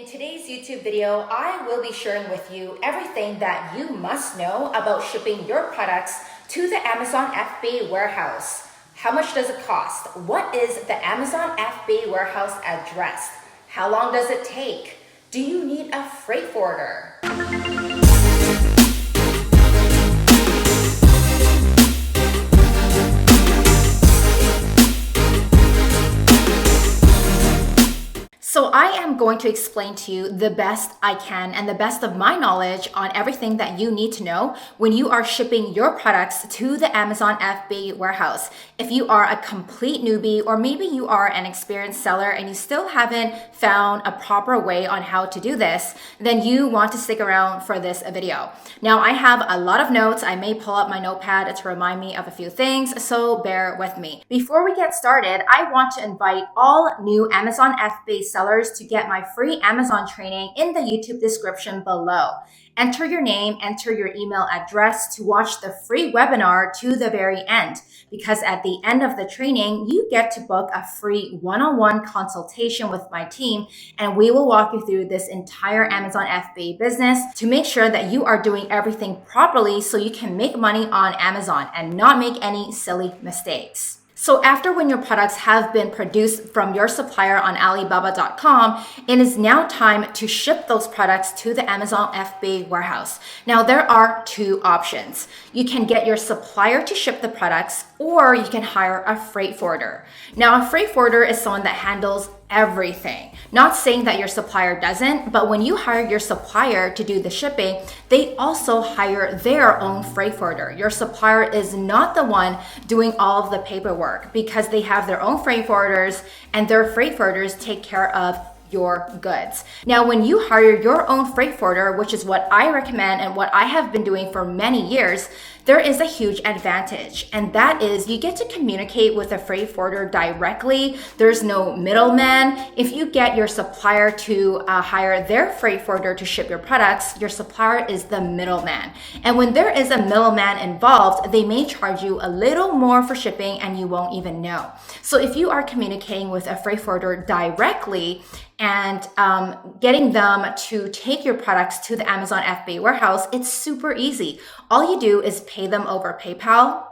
In today's YouTube video, I will be sharing with you everything that you must know about shipping your products to the Amazon FBA warehouse. How much does it cost? What is the Amazon FBA warehouse address? How long does it take? Do you need a freight forwarder? So I am going to explain to you the best I can and the best of my knowledge on everything that you need to know when you are shipping your products to the Amazon FBA warehouse. If you are a complete newbie, or maybe you are an experienced seller and you still haven't found a proper way on how to do this, then you want to stick around for this video. Now I have a lot of notes. I may pull up my notepad to remind me of a few things, so bear with me. Before we get started, I want to invite all new Amazon FBA sellers to get my free Amazon training in the YouTube description below. Enter your name, enter your email address to watch the free webinar to the very end, because at the end of the training, you get to book a free one-on-one consultation with my team, and we will walk you through this entire Amazon FBA business to make sure that you are doing everything properly so you can make money on Amazon and not make any silly mistakes. So after when your products have been produced from your supplier on Alibaba.com, it is now time to ship those products to the Amazon FBA warehouse. Now there are two options. You can get your supplier to ship the products, or you can hire a freight forwarder. Now a freight forwarder is someone that handles everything. Not saying that your supplier doesn't, but when you hire your supplier to do the shipping, they also hire their own freight forwarder. Your supplier is not the one doing all of the paperwork, because they have their own freight forwarders, and their freight forwarders take care of your goods. Now, when you hire your own freight forwarder, which is what I recommend and what I have been doing for many years, there is a huge advantage, and that is you get to communicate with a freight forwarder directly. There's no middleman. If you get your supplier to hire their freight forwarder to ship your products, your supplier is the middleman. And when there is a middleman involved, they may charge you a little more for shipping and you won't even know. So if you are communicating with a freight forwarder directly and getting them to take your products to the Amazon FBA warehouse, it's super easy. All you do is pay them over PayPal.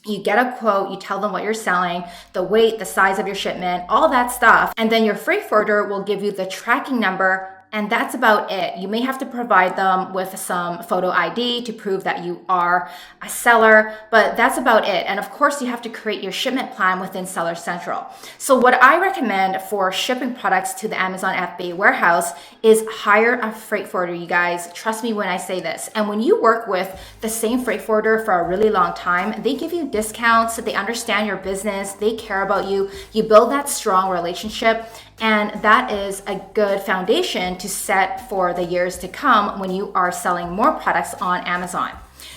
You get a quote, you tell them what you're selling, the weight, the size of your shipment, all that stuff. And then your freight forwarder will give you the tracking number, and that's about it. You may have to provide them with some photo ID to prove that you are a seller, but that's about it. And of course, you have to create your shipment plan within Seller Central. So what I recommend for shipping products to the Amazon FBA warehouse is hire a freight forwarder, you guys. Trust me when I say this. And when you work with the same freight forwarder for a really long time, they give you discounts, they understand your business, they care about you. You build that strong relationship, and that is a good foundation to set for the years to come when you are selling more products on Amazon.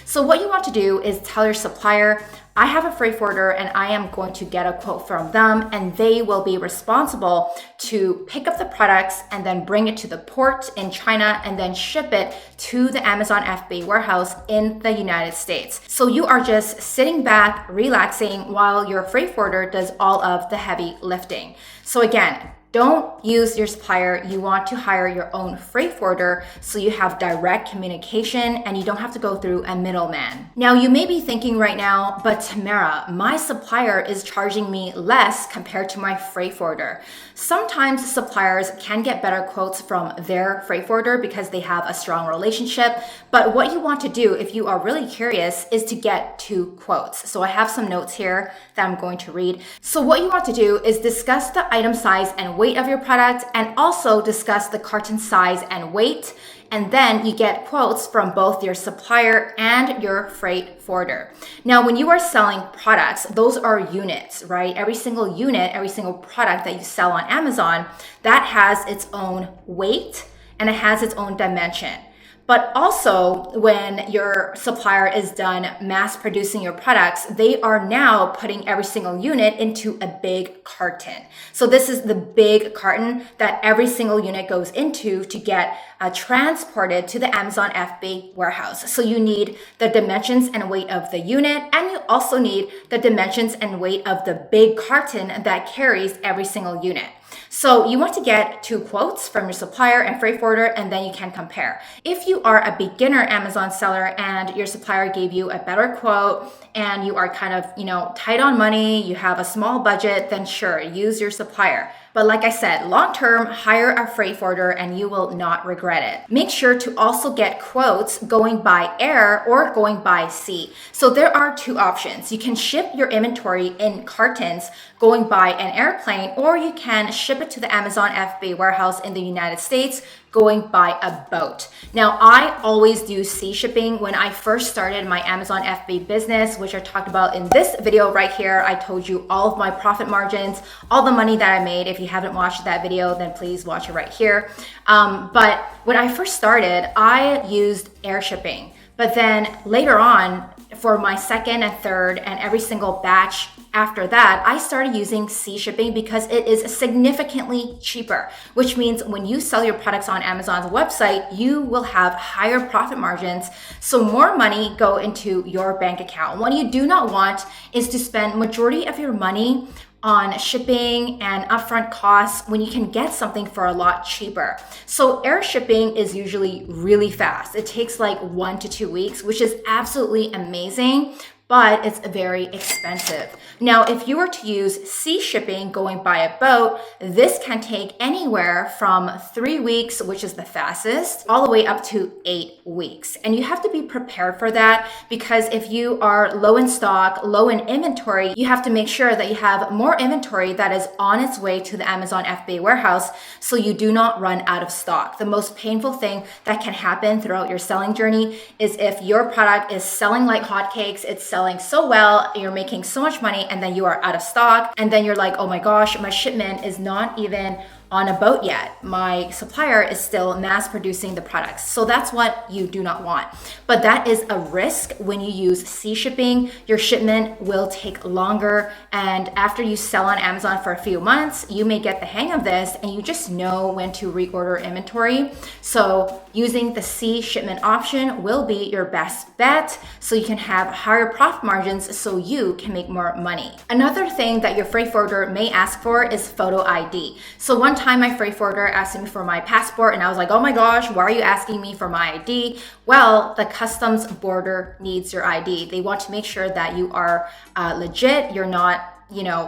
So what you want to do is tell your supplier, I have a freight forwarder and I am going to get a quote from them, and they will be responsible to pick up the products and then bring it to the port in China and then ship it to the Amazon FBA warehouse in the United States. So you are just sitting back, relaxing, while your freight forwarder does all of the heavy lifting. So again, don't use your supplier. You want to hire your own freight forwarder so you have direct communication and you don't have to go through a middleman. Now, you may be thinking right now, but Tamara, my supplier is charging me less compared to my freight forwarder. Sometimes suppliers can get better quotes from their freight forwarder because they have a strong relationship. But what you want to do, if you are really curious, is to get two quotes. So I have some notes here that I'm going to read. So what you want to do is discuss the item size and weight of your product, and also discuss the carton size and weight. And then you get quotes from both your supplier and your freight forwarder. Now, when you are selling products, those are units, right? Every single unit, every single product that you sell on Amazon, that has its own weight and it has its own dimension. But also, when your supplier is done mass producing your products, they are now putting every single unit into a big carton. So this is the big carton that every single unit goes into to get transported to the Amazon FBA warehouse. So you need the dimensions and weight of the unit, and you also need the dimensions and weight of the big carton that carries every single unit. So you want to get 2 quotes from your supplier and freight forwarder, and then you can compare. If you are a beginner Amazon seller and your supplier gave you a better quote and you are kind of, tight on money, you have a small budget, then sure, use your supplier. But like I said, long term, hire a freight forwarder and you will not regret it. Make sure to also get quotes going by air or going by sea. So there are 2 options. You can ship your inventory in cartons going by an airplane, or you can ship it to the Amazon FBA warehouse in the United States going by a boat. Now, I always do sea shipping. When I first started my Amazon FBA business, which I talked about in this video right here, I told you all of my profit margins, all the money that I made. If you haven't watched that video, then please watch it right here. But when I first started, I used air shipping. But then later on, for my second and third and every single batch after that, I started using sea shipping because it is significantly cheaper, which means when you sell your products on Amazon's website, you will have higher profit margins. So more money go into your bank account. What you do not want is to spend majority of your money on shipping and upfront costs when you can get something for a lot cheaper. So air shipping is usually really fast. It takes like 1 to 2 weeks, which is absolutely amazing, but it's very expensive. Now, if you were to use sea shipping going by a boat, this can take anywhere from 3 weeks, which is the fastest, all the way up to 8 weeks. And you have to be prepared for that, because if you are low in stock, low in inventory, you have to make sure that you have more inventory that is on its way to the Amazon FBA warehouse so you do not run out of stock. The most painful thing that can happen throughout your selling journey is if your product is selling like hotcakes, it's selling so well, you're making so much money, and then you are out of stock, and then you're like, oh my gosh, my shipment is not even on a boat yet. My supplier is still mass producing the products. So that's what you do not want. But that is a risk when you use sea shipping. Your shipment will take longer, and after you sell on Amazon for a few months, you may get the hang of this and you just know when to reorder inventory. So using the sea shipment option will be your best bet, so you can have higher profit margins so you can make more money. Another thing that your freight forwarder may ask for is photo ID. So one time my freight forwarder asked me for my passport, and I was like, oh my gosh, why are you asking me for my ID? Well, the customs border needs your ID. They want to make sure that you are legit, you're not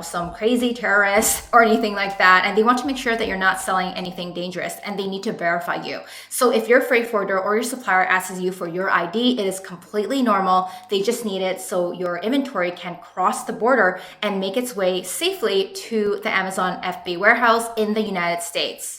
some crazy terrorist or anything like that. And they want to make sure that you're not selling anything dangerous, and they need to verify you. So if your freight forwarder or your supplier asks you for your ID, it is completely normal. They just need it so your inventory can cross the border and make its way safely to the Amazon FBA warehouse in the United States.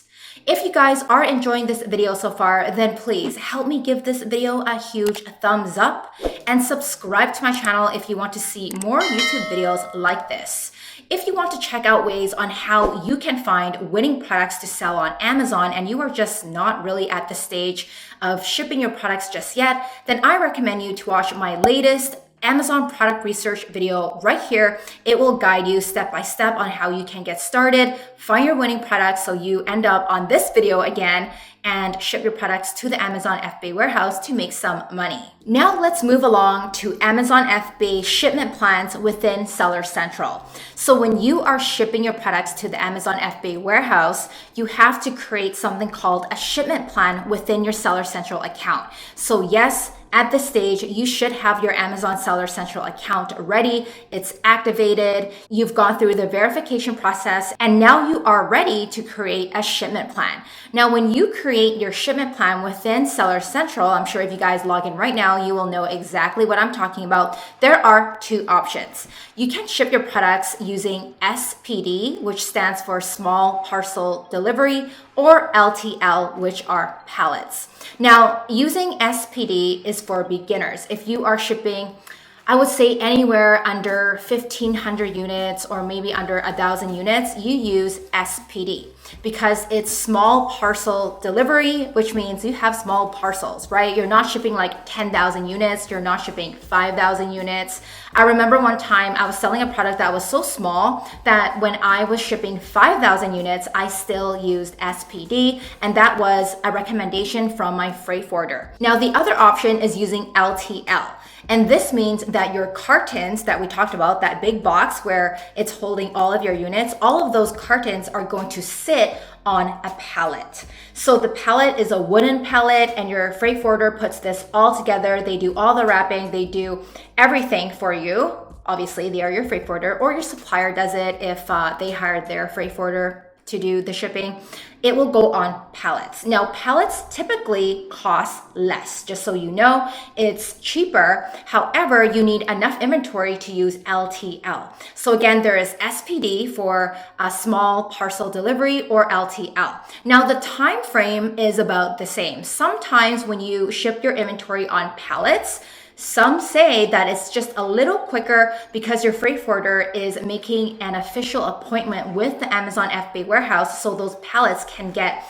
If you guys are enjoying this video so far, then please help me give this video a huge thumbs up and subscribe to my channel if you want to see more YouTube videos like this. If you want to check out ways on how you can find winning products to sell on Amazon and you are just not really at the stage of shipping your products just yet, then I recommend you to watch my latest Amazon product research video right here. It will guide you step by step on how you can get started, find your winning products so you end up on this video again and ship your products to the Amazon FBA warehouse to make some money. Now let's move along to Amazon FBA shipment plans within Seller Central. So when you are shipping your products to the Amazon FBA warehouse, you have to create something called a shipment plan within your Seller Central account. So yes, at this stage, you should have your Amazon Seller Central account ready. It's activated. You've gone through the verification process, and now you are ready to create a shipment plan. Now, when you create your shipment plan within Seller Central, I'm sure if you guys log in right now, you will know exactly what I'm talking about. There are 2 options. You can ship your products using SPD, which stands for Small Parcel Delivery, or LTL, which are pallets. Now, using SPD is for beginners. If you are shipping, I would say anywhere under 1,500 units or maybe under 1,000 units, you use SPD because it's small parcel delivery, which means you have small parcels, right? You're not shipping like 10,000 units. You're not shipping 5,000 units. I remember one time I was selling a product that was so small that when I was shipping 5,000 units, I still used SPD, and that was a recommendation from my freight forwarder. Now, the other option is using LTL. And this means that your cartons that we talked about, that big box where it's holding all of your units, all of those cartons are going to sit on a pallet. So the pallet is a wooden pallet, and your freight forwarder puts this all together. They do all the wrapping, they do everything for you. Obviously, they are your freight forwarder, or your supplier does it if they hired their freight forwarder to do the shipping. It will go on pallets. Now, pallets typically cost less, just so you know, it's cheaper. However, you need enough inventory to use LTL. So again, there is SPD for a small parcel delivery, or LTL. Now, the time frame is about the same. Sometimes when you ship your inventory on pallets, some say that it's just a little quicker because your freight forwarder is making an official appointment with the Amazon FBA warehouse, so those pallets can get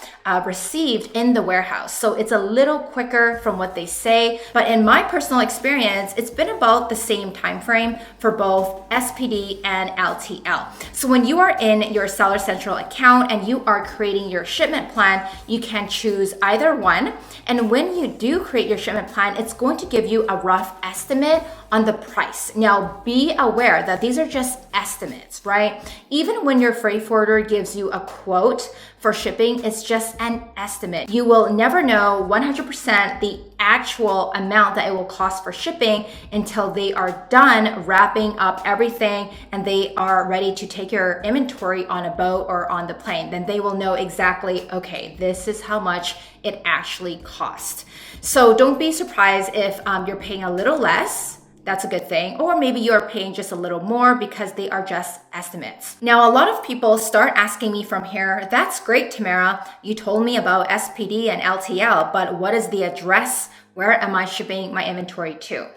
received in the warehouse. So it's a little quicker from what they say, but in my personal experience, it's been about the same time frame for both SPD and LTL. So when you are in your Seller Central account and you are creating your shipment plan, you can choose either one. And when you do create your shipment plan, it's going to give you a rough estimate on the price. Now, be aware that these are just estimates, right? Even when your freight forwarder gives you a quote for shipping, it's just an estimate. You will never know 100% the actual amount that it will cost for shipping until they are done wrapping up everything and they are ready to take your inventory on a boat or on the plane. Then they will know exactly, okay, this is how much it actually cost. So don't be surprised if you're paying a little less. That's a good thing. Or maybe you're paying just a little more because they are just estimates. Now, a lot of people start asking me from here, that's great, Tamara. You told me about SPD and LTL, but what is the address? Where am I shipping my inventory to?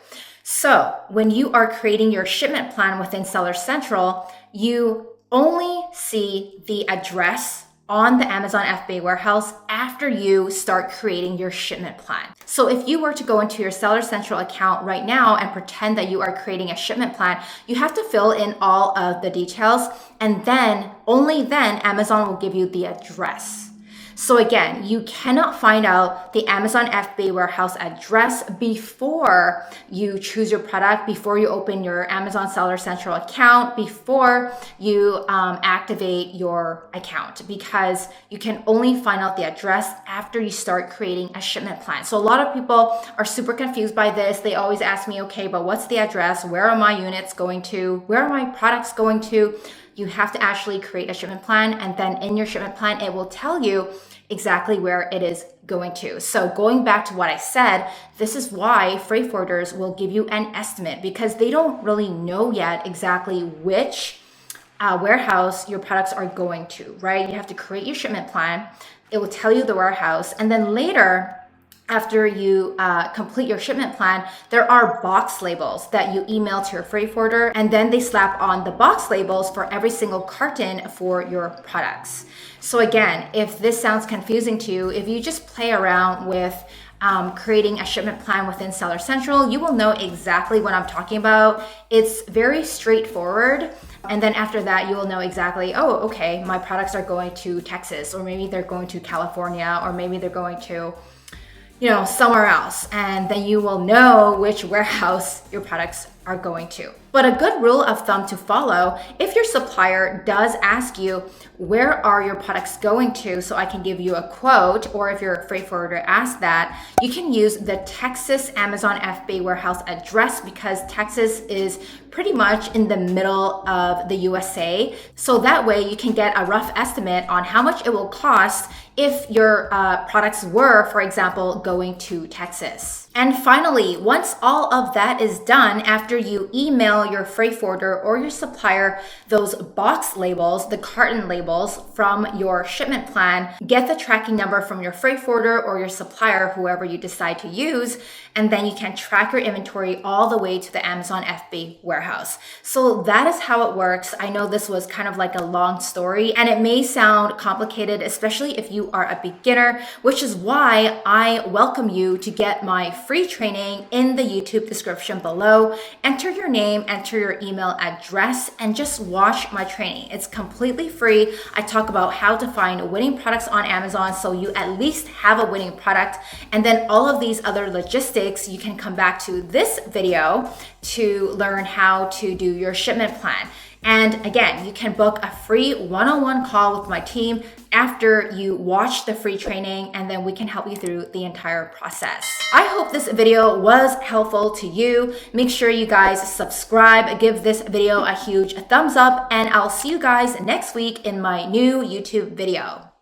So when you are creating your shipment plan within Seller Central, you only see the address on the Amazon FBA warehouse after you start creating your shipment plan. So if you were to go into your Seller Central account right now and pretend that you are creating a shipment plan, you have to fill in all of the details, and then, only then, Amazon will give you the address. So again, you cannot find out the Amazon FBA warehouse address before you choose your product, before you open your Amazon Seller Central account, before you activate your account, because you can only find out the address after you start creating a shipment plan. So a lot of people are super confused by this. They always ask me, okay, but what's the address? Where are my units going to? Where are my products going to? You have to actually create a shipment plan, and then in your shipment plan, it will tell you exactly where it is going to. So going back to what I said, this is why freight forwarders will give you an estimate, because they don't really know yet exactly which warehouse your products are going to, right? You have to create your shipment plan. It will tell you the warehouse, and then later, after you complete your shipment plan, there are box labels that you email to your freight forwarder, and then they slap on the box labels for every single carton for your products. So again, if this sounds confusing to you, if you just play around with creating a shipment plan within Seller Central, you will know exactly what I'm talking about. It's very straightforward. And then after that, you will know exactly, oh, okay, my products are going to Texas, or maybe they're going to California, or maybe they're going to somewhere else, and then you will know which warehouse your products are going to. But a good rule of thumb to follow, if your supplier does ask you, where are your products going to, so I can give you a quote, or if your freight forwarder asks that, you can use the Texas Amazon FBA warehouse address, because Texas is pretty much in the middle of the USA. So that way you can get a rough estimate on how much it will cost if your products were, for example, going to Texas. And finally, once all of that is done, after you email your freight forwarder or your supplier those box labels, the carton labels from your shipment plan, get the tracking number from your freight forwarder or your supplier, whoever you decide to use, and then you can track your inventory all the way to the Amazon FBA warehouse. So that is how it works. I know this was kind of like a long story, and it may sound complicated, especially if you are a beginner, which is why I welcome you to get my free training in the YouTube description below. Enter your name and enter your email address and just watch my training. It's completely free. I talk about how to find winning products on Amazon so you at least have a winning product. And then all of these other logistics, you can come back to this video to learn how to do your shipment plan. And again, you can book a free one-on-one call with my team after you watch the free training, and then we can help you through the entire process. I hope this video was helpful to you. Make sure you guys subscribe, give this video a huge thumbs up, and I'll see you guys next week in my new YouTube video.